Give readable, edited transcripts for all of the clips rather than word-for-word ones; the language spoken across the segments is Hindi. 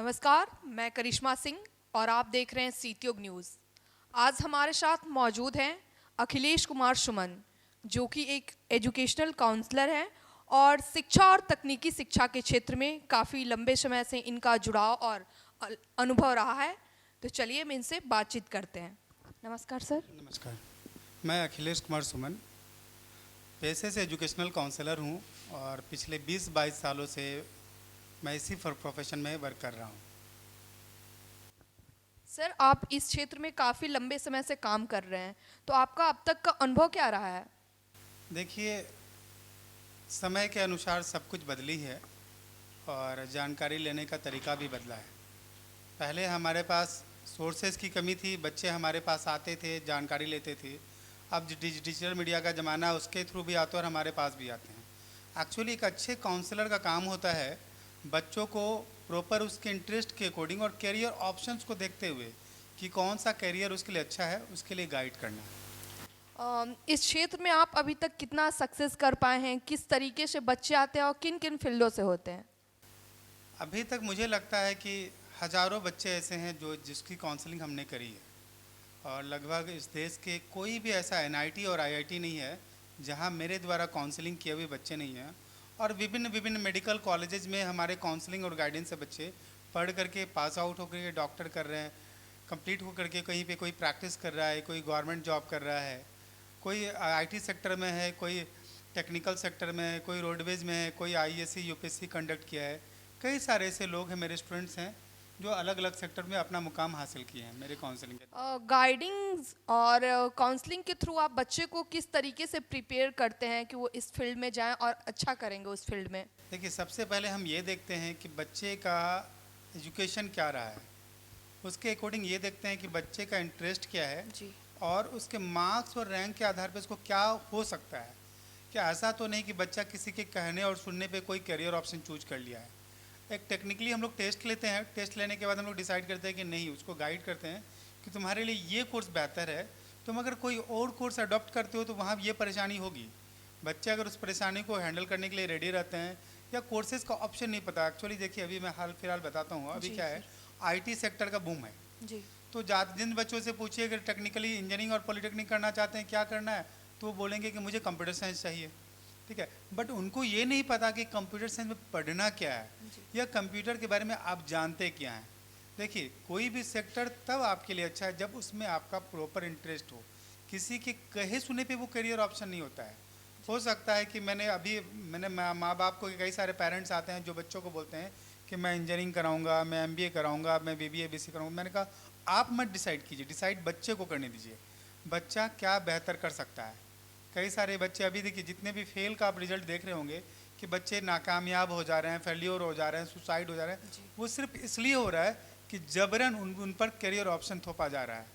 नमस्कार, मैं करिश्मा सिंह और आप देख रहे हैं सीटीओ न्यूज़। आज हमारे साथ मौजूद हैं अखिलेश कुमार सुमन, जो कि एक एजुकेशनल काउंसलर हैं और शिक्षा और तकनीकी शिक्षा के क्षेत्र में काफ़ी लंबे समय से इनका जुड़ाव और अनुभव रहा है। तो चलिए हम इनसे बातचीत करते हैं। नमस्कार सर। नमस्कार, मैं अखिलेश कुमार सुमन पेशे से एजुकेशनल काउंसलर हूं और पिछले 20-22 सालों से मैं इसी प्रोफेशन में वर्क कर रहा हूं। सर, आप इस क्षेत्र में काफ़ी लंबे समय से काम कर रहे हैं, तो आपका अब तक का अनुभव क्या रहा है? देखिए, समय के अनुसार सब कुछ बदली है और जानकारी लेने का तरीका भी बदला है। पहले हमारे पास सोर्सेज की कमी थी, बच्चे हमारे पास आते थे, जानकारी लेते थे। अब डिजिटल मीडिया का ज़माना है, उसके थ्रू भी आते हैं और हमारे पास भी आते हैं। एक्चुअली एक अच्छे काउंसलर का काम होता है बच्चों को प्रॉपर उसके इंटरेस्ट के अकॉर्डिंग और करियर ऑप्शंस को देखते हुए कि कौन सा करियर उसके लिए अच्छा है, उसके लिए गाइड करना। इस क्षेत्र में आप अभी तक कितना सक्सेस कर पाए हैं? किस तरीके से बच्चे आते हैं और किन किन फील्डों से होते हैं? अभी तक मुझे लगता है कि हज़ारों बच्चे ऐसे हैं जिसकी काउंसलिंग हमने करी है और लगभग इस देश के कोई भी ऐसा एनआईटी और आईआईटी नहीं है जहां मेरे द्वारा काउंसलिंग किए हुए बच्चे नहीं हैं। और विभिन्न विभिन्न मेडिकल कॉलेजेस में हमारे काउंसलिंग और गाइडेंस से बच्चे पढ़ करके पास आउट होकर के डॉक्टर कर रहे हैं, कंप्लीट होकर के कहीं पे कोई प्रैक्टिस कर रहा है, कोई गवर्नमेंट जॉब कर रहा है, कोई आईटी सेक्टर में है, कोई टेक्निकल सेक्टर में है, कोई रोडवेज में है, कोई आईएससी यूपीएससी कंडक्ट किया है। कई सारे ऐसे लोग हैं, मेरे स्टूडेंट्स हैं जो अलग अलग सेक्टर में अपना मुकाम हासिल किए हैं मेरे काउंसलिंग के। गाइडिंग और काउंसलिंग के थ्रू आप बच्चे को किस तरीके से प्रिपेयर करते हैं कि वो इस फील्ड में जाएं और अच्छा करेंगे उस फील्ड में? देखिए, सबसे पहले हम ये देखते हैं कि बच्चे का एजुकेशन क्या रहा है, उसके अकॉर्डिंग ये देखते हैं कि बच्चे का इंटरेस्ट क्या है जी। और उसके मार्क्स और रैंक के आधार पर उसको क्या हो सकता है। क्या ऐसा तो नहीं कि बच्चा किसी के कहने और सुनने पे कोई करियर ऑप्शन चूज कर लिया है। एक टेक्निकली हम लोग टेस्ट लेते हैं, टेस्ट लेने के बाद हम लोग डिसाइड करते हैं कि नहीं, उसको गाइड करते हैं कि तुम्हारे लिए ये कोर्स बेहतर है, तुम अगर कोई और कोर्स अडॉप्ट करते हो तो वहाँ ये परेशानी होगी। बच्चे अगर उस परेशानी को हैंडल करने के लिए रेडी रहते हैं या कोर्सेज का ऑप्शन नहीं पता। एक्चुअली देखिए, अभी मैं हाल फिलहाल बताता हूँ, अभी क्या है, आईटी सेक्टर का बूम है जी। तो जिन बच्चों से पूछिए अगर टेक्निकली इंजीनियरिंग और पॉलिटेक्निक करना चाहते हैं, क्या करना है, तो वो बोलेंगे कि मुझे कंप्यूटर साइंस चाहिए। ठीक है, बट उनको ये नहीं पता कि कंप्यूटर साइंस में पढ़ना क्या है या कंप्यूटर के बारे में आप जानते क्या हैं। देखिए, कोई भी सेक्टर तब आपके लिए अच्छा है जब उसमें आपका प्रॉपर इंटरेस्ट हो। किसी के कहे सुने पे वो करियर ऑप्शन नहीं होता है। हो सकता है कि मैंने माँ बाप को, कई सारे पेरेंट्स आते हैं जो बच्चों को बोलते हैं कि मैं इंजीनियरिंग कराऊंगा, मैं एमबीए कराऊंगा, मैं बीबीए बीसी कराऊंगा। मैंने कहा आप मत डिसाइड कीजिए, डिसाइड बच्चे को करने दीजिए, बच्चा क्या बेहतर कर सकता है। कई सारे बच्चे, अभी देखिए जितने भी फेल का आप रिजल्ट देख रहे होंगे कि बच्चे नाकामयाब हो जा रहे हैं, फेल्योर हो जा रहे हैं, सुसाइड हो जा रहे हैं, वो सिर्फ इसलिए हो रहा है कि जबरन उन पर करियर ऑप्शन थोपा जा रहा है।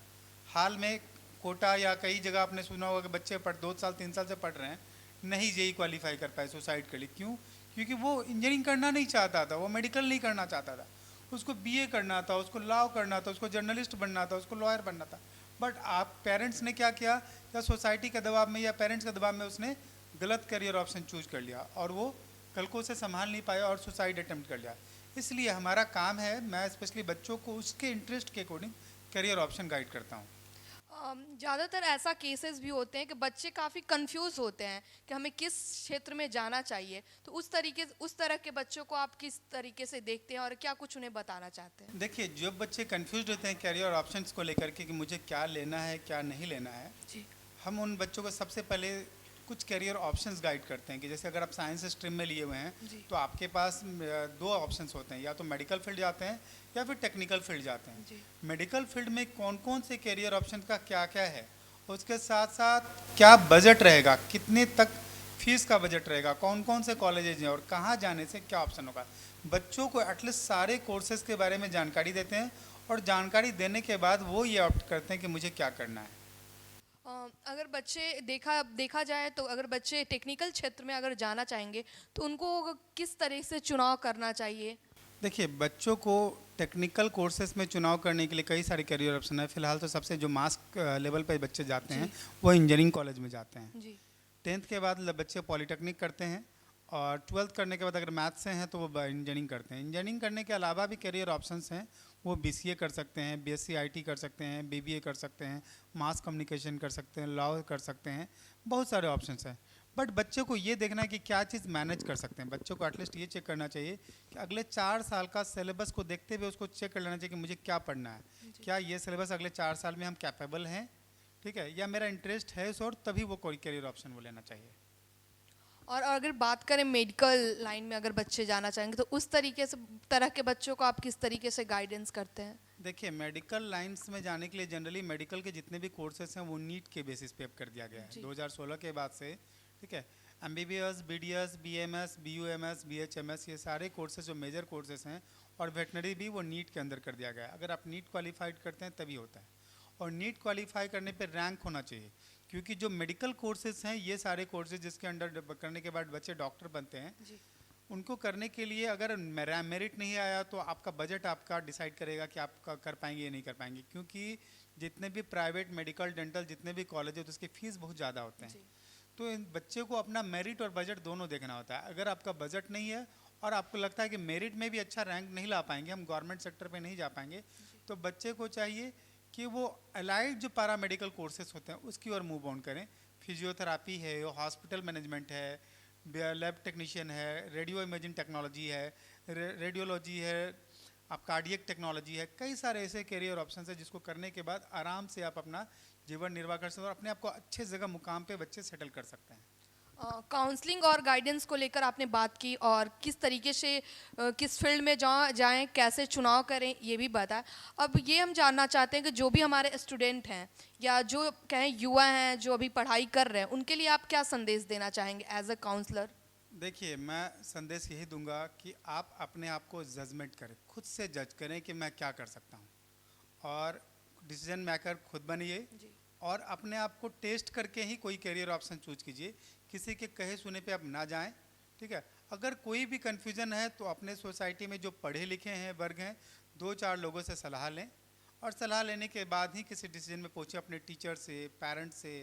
हाल में कोटा या कई जगह आपने सुना होगा कि बच्चे 2 साल 3 साल से पढ़ रहे हैं, नहीं जेई क्वालिफाई कर पाए, सुसाइड कर ली। क्यों? क्योंकि वो इंजीनियरिंग करना नहीं चाहता था, वो मेडिकल नहीं करना चाहता था, उसको बीए करना था, उसको लॉ करना था, उसको जर्नलिस्ट बनना था, उसको लॉयर बनना था। बट आप पेरेंट्स ने क्या किया, या सोसाइटी के दबाव में या पेरेंट्स के दबाव में उसने गलत करियर ऑप्शन चूज कर लिया और वो कल को उसे संभाल नहीं पाया और सुसाइड अटेम्प्ट कर लिया। इसलिए हमारा काम है, मैं स्पेशली बच्चों को उसके इंटरेस्ट के अकॉर्डिंग करियर ऑप्शन गाइड करता हूँ। ज़्यादातर ऐसा केसेस भी होते हैं कि बच्चे काफ़ी कंफ्यूज होते हैं कि हमें किस क्षेत्र में जाना चाहिए, तो उस तरह के बच्चों को आप किस तरीके से देखते हैं और क्या कुछ उन्हें बताना चाहते हैं? देखिए, जो बच्चे कंफ्यूज होते हैं करियर ऑप्शंस को लेकर के कि मुझे क्या लेना है क्या नहीं लेना है, जी। हम उन बच्चों को सबसे पहले कुछ करियर ऑप्शंस गाइड करते हैं कि जैसे अगर आप साइंस स्ट्रीम में लिए हुए हैं तो आपके पास 2 ऑप्शंस होते हैं, या तो मेडिकल फील्ड जाते हैं या फिर टेक्निकल फील्ड जाते हैं। मेडिकल फील्ड में कौन कौन से करियर ऑप्शन का क्या क्या है, उसके साथ साथ क्या बजट रहेगा, कितने तक फीस का बजट रहेगा, कौन कौन से कॉलेजेज हैं और कहाँ जाने से क्या ऑप्शन होगा। बच्चों को एटलीस्ट सारे कोर्सेज के बारे में जानकारी देते हैं और जानकारी देने के बाद वो ये ऑप्ट करते हैं कि मुझे क्या करना है। अगर बच्चे देखा जाए तो अगर बच्चे टेक्निकल क्षेत्र में अगर जाना चाहेंगे तो उनको किस तरह से चुनाव करना चाहिए? देखिए, बच्चों को टेक्निकल कोर्सेज में चुनाव करने के लिए कई सारे करियर ऑप्शन है। फिलहाल तो सबसे जो मास लेवल पे बच्चे जाते हैं वो इंजीनियरिंग कॉलेज में जाते हैं। 10th के बाद बच्चे पॉलिटेक्निक करते हैं और 12th करने के बाद अगर मैथ से हैं तो वो इंजीनियरिंग करते हैं। इंजीनियरिंग करने के अलावा भी करियर ऑप्शंस हैं, वो BCA कर सकते हैं, BSc IT कर सकते हैं, BBA कर सकते हैं, मास कम्युनिकेशन कर सकते हैं, लॉ कर सकते हैं, बहुत सारे ऑप्शंस हैं। बट बच्चों को ये देखना है कि क्या चीज़ मैनेज कर सकते हैं। बच्चों को एटलीस्ट ये चेक करना चाहिए कि अगले 4 साल का सिलेबस को देखते हुए उसको चेक कर लेना चाहिए कि मुझे क्या पढ़ना है, क्या ये सिलेबस अगले 4 साल में हम कैपेबल हैं, ठीक है, या मेरा इंटरेस्ट है इस, और तभी वो कोई करियर ऑप्शन वो लेना चाहिए। और अगर बात करें मेडिकल लाइन में अगर बच्चे जाना चाहेंगे तो उस तरीके से तरह के बच्चों को आप किस तरीके से गाइडेंस करते हैं? देखिए, मेडिकल लाइंस में जाने के लिए जनरली मेडिकल के जितने भी कोर्सेज हैं वो नीट के बेसिस पे अब कर दिया गया है 2016 के बाद से, ठीक है। MBBS, BDS, BMS, BUMS, BHMS, ये सारे कोर्सेज जो मेजर कोर्सेज हैं, और वेटनरी भी वो नीट के अंदर कर दिया गया है। अगर आप नीट क्वालिफाइड करते हैं तभी होता है, और नीट क्वालिफाई करने पे रैंक होना चाहिए, क्योंकि जो मेडिकल कोर्सेज हैं ये सारे कोर्सेज जिसके अंडर करने के बाद बच्चे डॉक्टर बनते हैं, उनको करने के लिए अगर मेरिट नहीं आया तो आपका बजट आपका डिसाइड करेगा कि आप कर पाएंगे या नहीं कर पाएंगे, क्योंकि जितने भी प्राइवेट मेडिकल डेंटल जितने भी कॉलेज होते हैं उसकी फ़ीस बहुत ज़्यादा होते हैं। तो इन बच्चे को अपना मेरिट और बजट दोनों देखना होता है। अगर आपका बजट नहीं है और आपको लगता है कि मेरिट में भी अच्छा रैंक नहीं ला पाएंगे, हम गवर्नमेंट सेक्टर पे नहीं जा पाएंगे, तो बच्चे को चाहिए कि वो अलाइड जो पैरामेडिकल कोर्सेज होते हैं उसकी ओर मूव ऑन करें। फिजियोथेरापी है, हॉस्पिटल मैनेजमेंट है, लैब टेक्नीशियन है, रेडियो इमेजिंग टेक्नोलॉजी है, रेडियोलॉजी है, आप कार्डियक टेक्नोलॉजी है, कई सारे ऐसे करियर ऑप्शन है जिसको करने के बाद आराम से आप अपना जीवन निर्वाह कर सकते हैं और अपने आप को अच्छे जगह मुकाम पे बच्चे सेटल कर सकते हैं। काउंसलिंग और गाइडेंस को लेकर आपने बात की, और किस तरीके से किस फील्ड में जाएं, कैसे चुनाव करें, ये भी बताया। अब ये हम जानना चाहते हैं कि जो भी हमारे स्टूडेंट हैं या जो कहें युवा हैं जो अभी पढ़ाई कर रहे हैं, उनके लिए आप क्या संदेश देना चाहेंगे एज अ काउंसलर? देखिए, मैं संदेश यही दूंगा कि आप अपने आप को जजमेंट करें, खुद से जज करें कि मैं क्या कर सकता हूँ, और डिसीजन मेकर खुद बनिए, और अपने आप को टेस्ट करके ही कोई करियर ऑप्शन चूज कीजिए। किसी के कहे सुने पे आप ना जाएं, ठीक है। अगर कोई भी कन्फ्यूज़न है तो अपने सोसाइटी में जो पढ़े लिखे हैं वर्ग हैं, 2-4 लोगों से सलाह लें, और सलाह लेने के बाद ही किसी डिसीजन में पहुँचे। अपने टीचर से, पेरेंट्स से,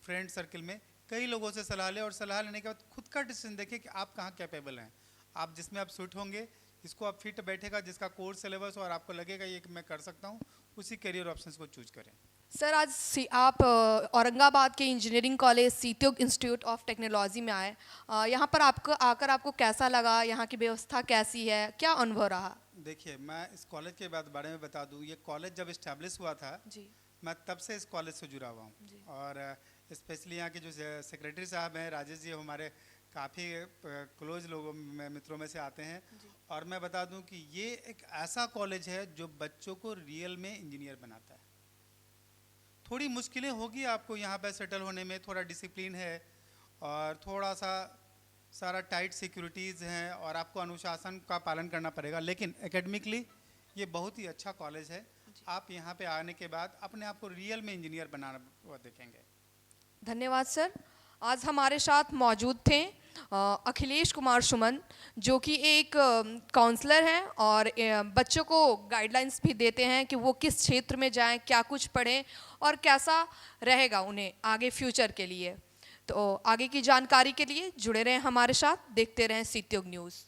फ्रेंड सर्कल में कई लोगों से सलाह लें, और सलाह लेने के बाद खुद का डिसीजन देखें कि आप कहाँ कैपेबल हैं, आप जिसमें आप सूट होंगे, जिसको आप फिट बैठेगा, जिसका कोर्स सिलेबस और आपको लगेगा ये कि मैं कर सकता हूँ, उसी करियर ऑप्शंस को चूज करें। सर, आज आप औरंगाबाद के इंजीनियरिंग कॉलेज सीत्युग इंस्टीट्यूट ऑफ टेक्नोलॉजी में आए। यहाँ पर आपको कैसा लगा? यहाँ की व्यवस्था कैसी है? क्या अनुभव रहा? देखिए, मैं इस कॉलेज के बारे में बता दूँ, ये कॉलेज जब इस्टेब्लिश हुआ था जी, मैं तब से इस कॉलेज से जुड़ा हुआ हूँ, और स्पेशली यहाँ के जो सेक्रेटरी साहब हैं राजेश जी, हमारे काफ़ी क्लोज लोगों में, मित्रों में से आते हैं। और मैं बता दूं कि ये एक ऐसा कॉलेज है जो बच्चों को रियल में इंजीनियर बनाता है। थोड़ी मुश्किलें होगी आपको यहाँ पे सेटल होने में, थोड़ा डिसिप्लिन है और थोड़ा सा सारा टाइट सिक्योरिटीज़ हैं, और आपको अनुशासन का पालन करना पड़ेगा, लेकिन एकेडमिकली ये बहुत ही अच्छा कॉलेज है। आप यहाँ पे आने के बाद अपने आप को रियल में इंजीनियर बनाना देखेंगे। धन्यवाद सर। आज हमारे साथ मौजूद थे अखिलेश कुमार सुमन, जो कि एक काउंसलर हैं और बच्चों को गाइडलाइंस भी देते हैं कि वो किस क्षेत्र में जाएं, क्या कुछ पढ़ें और कैसा रहेगा उन्हें आगे फ्यूचर के लिए। तो आगे की जानकारी के लिए जुड़े रहें हमारे साथ, देखते रहें सीत्युग न्यूज़।